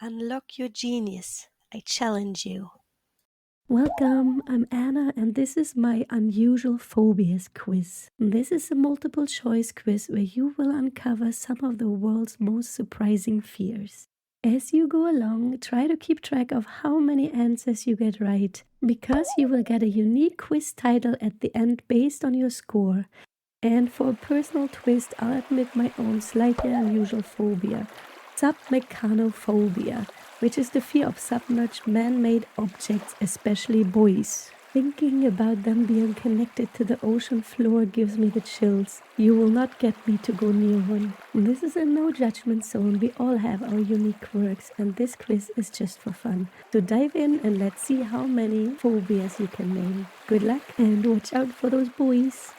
Unlock your genius. I challenge you. Welcome, I'm Anna and this is my Unusual Phobias Quiz. This is a multiple choice quiz where you will uncover some of the world's most surprising fears. As you go along, try to keep track of how many answers you get right, because you will get a unique quiz title at the end based on your score. And for a personal twist, I'll admit my own slightly unusual phobia, submechanophobia, which is the fear of submerged man-made objects, especially buoys. Thinking about them being connected to the ocean floor gives me the chills. You will not get me to go near one. This is a no judgment zone. We all have our unique quirks, and this quiz is just for fun. So dive in and let's see how many phobias you can name. Good luck and watch out for those buoys.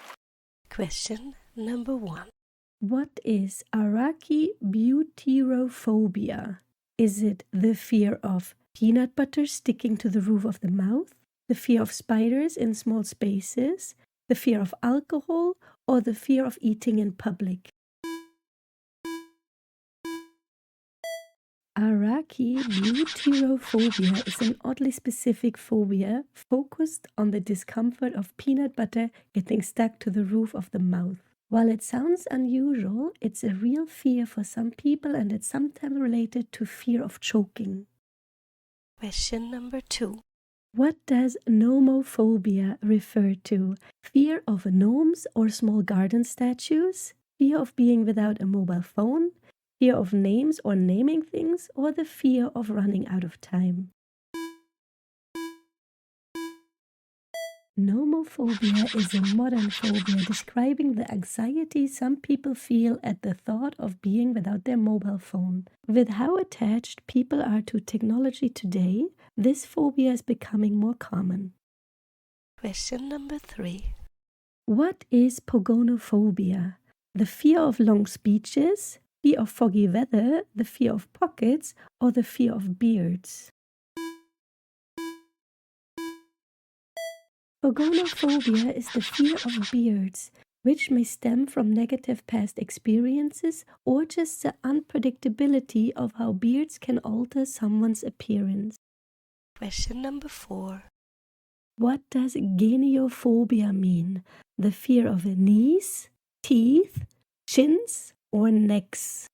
Question number 1. What is Arachibutyrophobia? Is it the fear of peanut butter sticking to the roof of the mouth, the fear of spiders in small spaces, the fear of alcohol, or the fear of eating in public? Arachibutyrophobia is an oddly specific phobia focused on the discomfort of peanut butter getting stuck to the roof of the mouth. While it sounds unusual, it's a real fear for some people and it's sometimes related to fear of choking. Question number 2. What does Nomophobia refer to? Fear of gnomes or small garden statues? Fear of being without a mobile phone? Fear of names or naming things? Or the fear of running out of time? Nomophobia is a modern phobia describing the anxiety some people feel at the thought of being without their mobile phone. With how attached people are to technology today, this phobia is becoming more common. Question number 3. What is Pogonophobia? The fear of long speeches, fear of foggy weather, the fear of pockets, or the fear of beards? Pogonophobia is the fear of beards, which may stem from negative past experiences or just the unpredictability of how beards can alter someone's appearance. Question number 4. What does Geniophobia mean? The fear of knees, teeth, chins, or necks?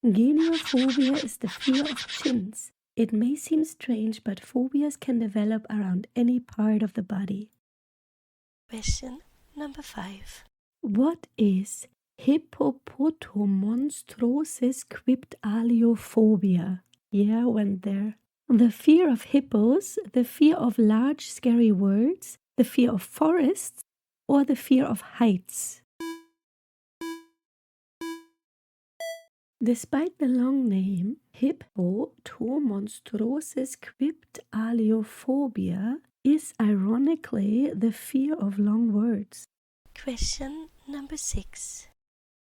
Geniophobia is the fear of chins. It may seem strange, but phobias can develop around any part of the body. Question number 5. What is Hippopotomonstrosesquipedaliophobia? Yeah, went there. The fear of hippos, the fear of large scary words, the fear of forests, or the fear of heights? Despite the long name, Hippopotomonstrosesquipedaliophobia is ironically the fear of long words. Question number 6.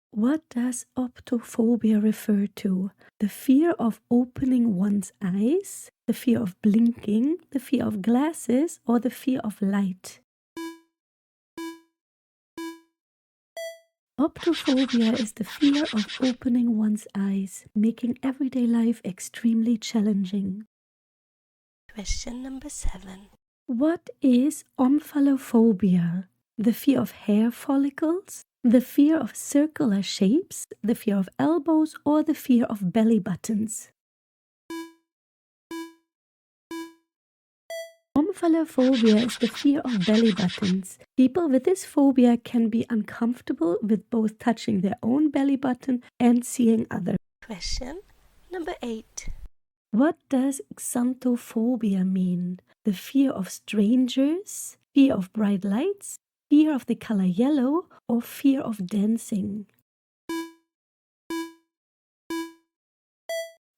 What does optophobia refer to? The fear of opening one's eyes, the fear of blinking, the fear of glasses, or the fear of light? Optophobia is the fear of opening one's eyes, making everyday life extremely challenging. Question number 7. What is omphalophobia? The fear of hair follicles, the fear of circular shapes, the fear of elbows, or the fear of belly buttons? Omphalophobia is the fear of belly buttons. People with this phobia can be uncomfortable with both touching their own belly button and seeing others. Question number 8. What does Xanthophobia mean? The fear of strangers, fear of bright lights, fear of the color yellow, or fear of dancing?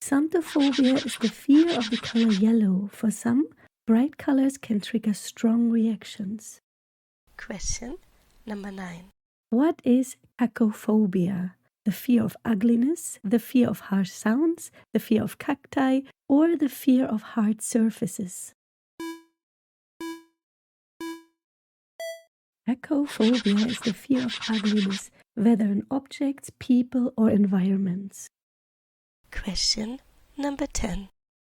Xanthophobia is the fear of the color yellow. For some, bright colors can trigger strong reactions. Question number 9. What is cacophobia? The fear of ugliness, the fear of harsh sounds, the fear of cacti, or the fear of hard surfaces? Cacophobia is the fear of ugliness, whether in objects, people, or environments. Question number 10.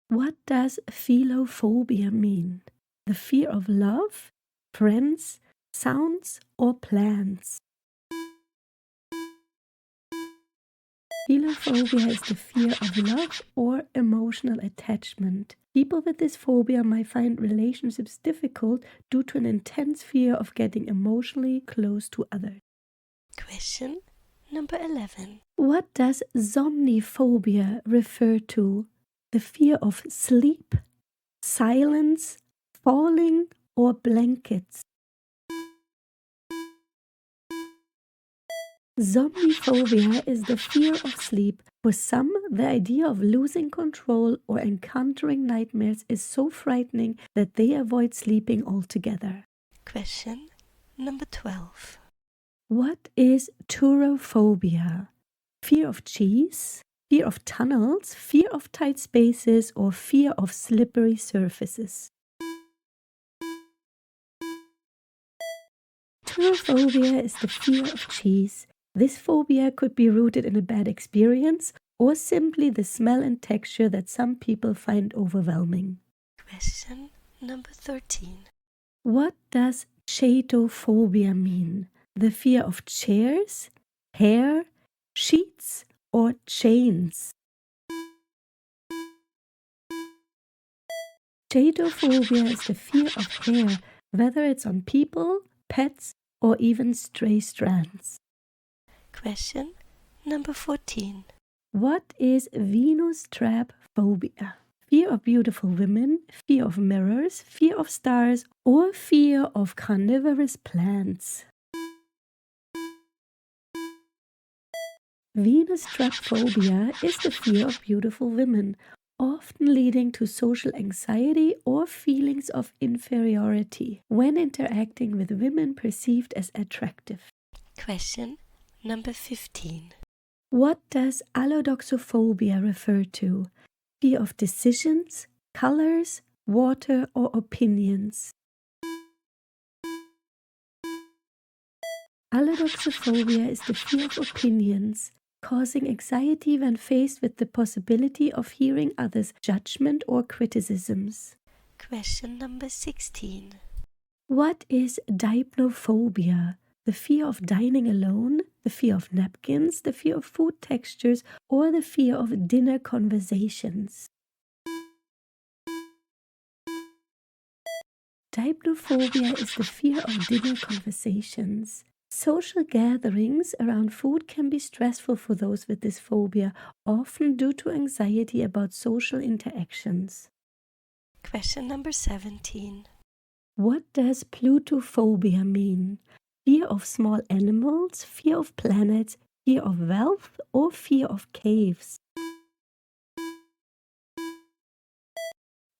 What does Philophobia mean? The fear of love, friends, sounds, or plants? Philophobia is the fear of love or emotional attachment. People with this phobia might find relationships difficult due to an intense fear of getting emotionally close to others. Question number 11. What does somniphobia refer to? The fear of sleep, silence, falling, or blankets? Somniphobia is the fear of sleep. For some, the idea of losing control or encountering nightmares is so frightening that they avoid sleeping altogether. Question number 12. What is Turophobia? Fear of cheese, fear of tunnels, fear of tight spaces, or fear of slippery surfaces? Turophobia is the fear of cheese. This phobia could be rooted in a bad experience or simply the smell and texture that some people find overwhelming. Question number 13. What does Chaetophobia mean? The fear of chairs, hair, sheets, or chains? Chaetophobia is the fear of hair, whether it's on people, pets, or even stray strands. Question number 14. What is Venustraphobia? Fear of beautiful women, fear of mirrors, fear of stars, or fear of carnivorous plants? Venustraphobia is the fear of beautiful women, often leading to social anxiety or feelings of inferiority when interacting with women perceived as attractive. Question number 15. What does Allodoxaphobia refer to? Fear of decisions, colors, water, or opinions? Allodoxaphobia is the fear of opinions, causing anxiety when faced with the possibility of hearing others' judgment or criticisms. Question number 16. What is Deipnophobia? The fear of dining alone, the fear of napkins, the fear of food textures, or the fear of dinner conversations? Deipnophobia is the fear of dinner conversations. Social gatherings around food can be stressful for those with this phobia, often due to anxiety about social interactions. Question number 17. What does Plutophobia mean? Fear of small animals, fear of planets, fear of wealth, or fear of caves?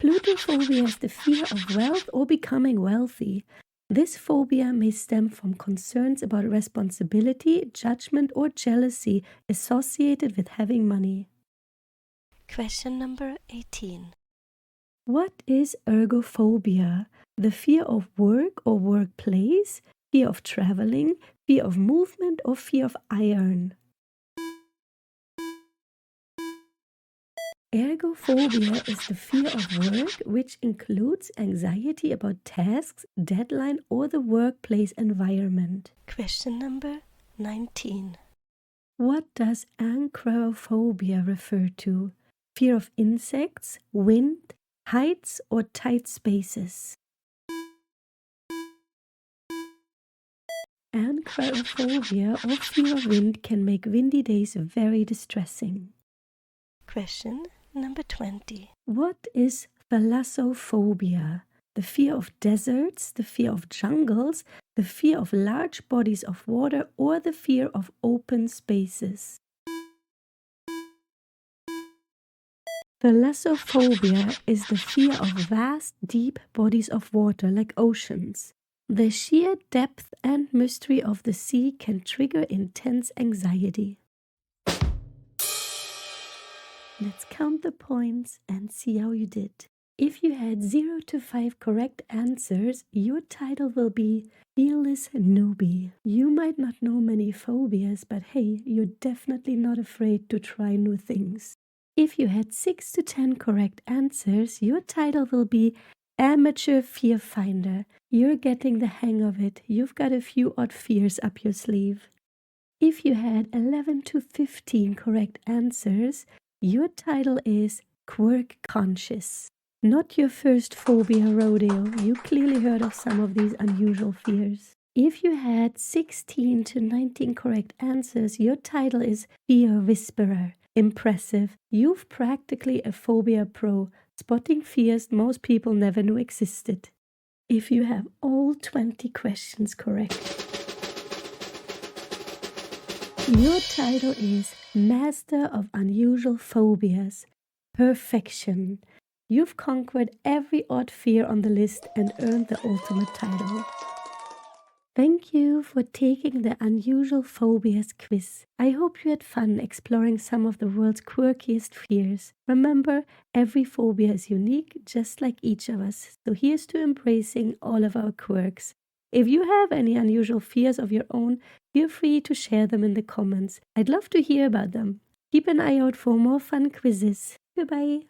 Plutophobia is the fear of wealth or becoming wealthy. This phobia may stem from concerns about responsibility, judgment, or jealousy associated with having money. Question number 18. What is ergophobia? The fear of work or workplace, fear of traveling, fear of movement, or fear of iron? Ergophobia is the fear of work, which includes anxiety about tasks, deadline, or the workplace environment. Question number 19. What does Ancraophobia refer to? Fear of insects, wind, heights, or tight spaces? Ancraophobia or fear of wind can make windy days very distressing. Question number 20. What is Thalassophobia? The fear of deserts, the fear of jungles, the fear of large bodies of water, or the fear of open spaces? Thalassophobia is the fear of vast, deep bodies of water like oceans. The sheer depth and mystery of the sea can trigger intense anxiety. Let's count the points and see how you did. If you had 0 to 5 correct answers, your title will be Fearless Newbie. You might not know many phobias, but hey, you're definitely not afraid to try new things. If you had 6 to 10 correct answers, your title will be Amateur Fear Finder. You're getting the hang of it. You've got a few odd fears up your sleeve. If you had 11 to 15 correct answers, your title is Quirk Conscious. Not your first phobia rodeo. You clearly heard of some of these unusual fears. If you had 16 to 19 correct answers, your title is Fear Whisperer. Impressive. You've practically a phobia pro, spotting fears most people never knew existed. If you have all 20 questions correct, your title is Master of Unusual Phobias. Perfection. You've conquered every odd fear on the list and earned the ultimate title. Thank you for taking the Unusual Phobias quiz. I hope you had fun exploring some of the world's quirkiest fears. Remember, every phobia is unique, just like each of us. So here's to embracing all of our quirks. If you have any unusual fears of your own, feel free to share them in the comments. I'd love to hear about them. Keep an eye out for more fun quizzes. Goodbye.